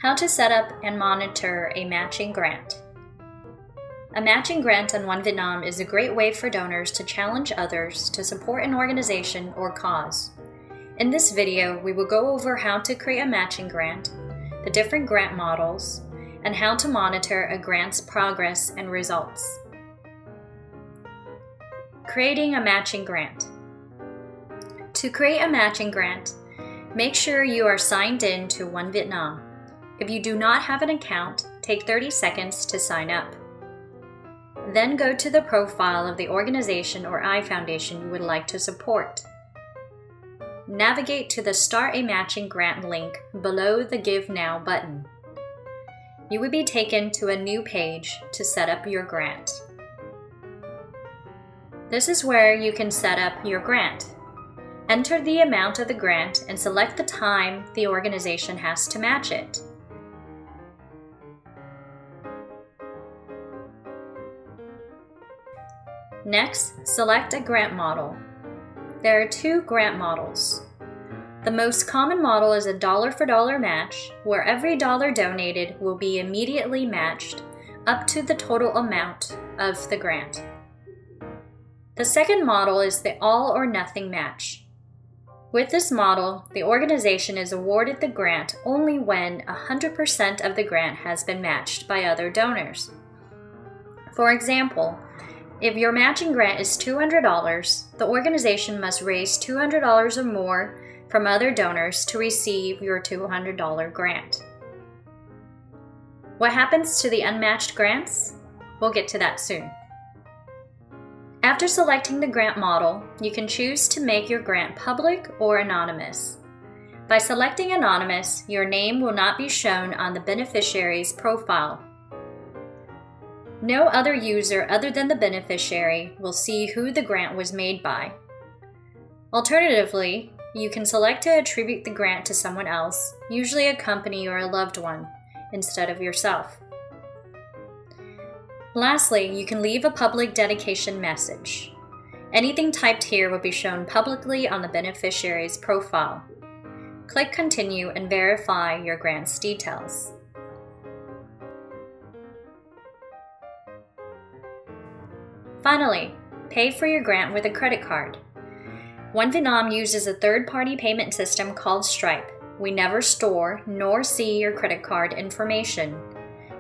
How to set up and monitor a matching grant. A matching grant on OneVietnam is a great way for donors to challenge others to support an organization or cause. In this video, we will go over how to create a matching grant, the different grant models, and how to monitor a grant's progress and results. Creating a matching grant. To create a matching grant, make sure you are signed in to OneVietnam. If you do not have an account, take 30 seconds to sign up. Then go to the profile of the organization or foundation you would like to support. Navigate to the Start a Matching Grant link below the Give Now button. You will be taken to a new page to set up your grant. This is where you can set up your grant. Enter the amount of the grant and select the time the organization has to match it. Next, select a grant model. There are two grant models. The most common model is a dollar-for-dollar match, where every dollar donated will be immediately matched up to the total amount of the grant. The second model is the all-or-nothing match. With this model, the organization is awarded the grant only when 100% of the grant has been matched by other donors. For example, if your matching grant is $200, the organization must raise $200 or more from other donors to receive your $200 grant. What happens to the unmatched grants? We'll get to that soon. After selecting the grant model, you can choose to make your grant public or anonymous. By selecting anonymous, your name will not be shown on the beneficiary's profile. No other user other than the beneficiary will see who the grant was made by. Alternatively, you can select to attribute the grant to someone else, usually a company or a loved one, instead of yourself. Lastly, you can leave a public dedication message. Anything typed here will be shown publicly on the beneficiary's profile. Click Continue and verify your grant's details. Finally, pay for your grant with a credit card. OneVietnam uses a third-party payment system called Stripe. We never store nor see your credit card information.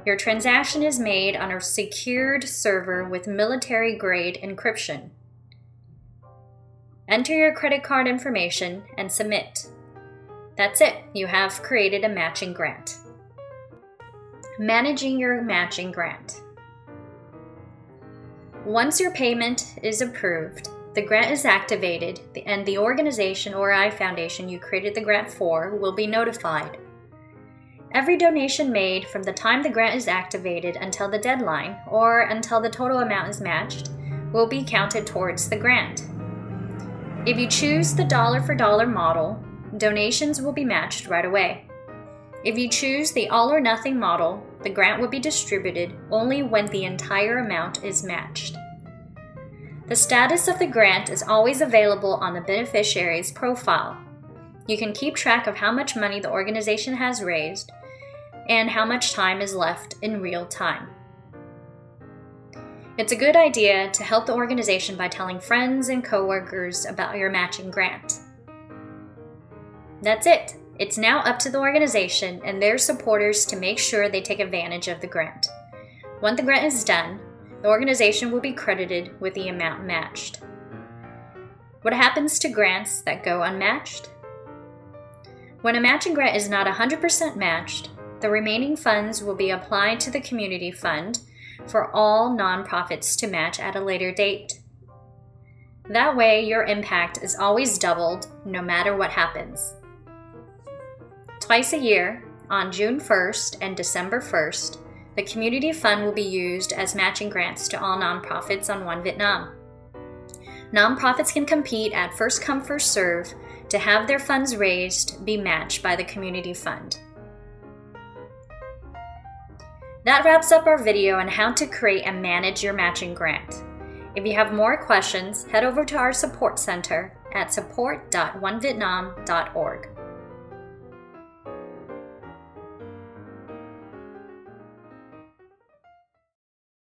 Your transaction is made on a secured server with military-grade encryption. Enter your credit card information and submit. That's it, you have created a matching grant. Managing your matching grant. Once your payment is approved, the grant is activated, and the organization or foundation you created the grant for will be notified. Every donation made from the time the grant is activated until the deadline, or until the total amount is matched, will be counted towards the grant. If you choose the dollar-for-dollar model, donations will be matched right away. If you choose the all-or-nothing model, the grant will be distributed only when the entire amount is matched. The status of the grant is always available on the beneficiary's profile. You can keep track of how much money the organization has raised and how much time is left in real time. It's a good idea to help the organization by telling friends and coworkers about your matching grant. That's it. It's now up to the organization and their supporters to make sure they take advantage of the grant. When the grant is done, the organization will be credited with the amount matched. What happens to grants that go unmatched? When a matching grant is not 100% matched, the remaining funds will be applied to the community fund for all nonprofits to match at a later date. That way, your impact is always doubled no matter what happens. Twice a year, on June 1st and December 1st, the community fund will be used as matching grants to all nonprofits on OneVietnam. Nonprofits can compete at first come first serve to have their funds raised be matched by the community fund. That wraps up our video on how to create and manage your matching grant. If you have more questions, head over to our support center at support.onevietnam.org.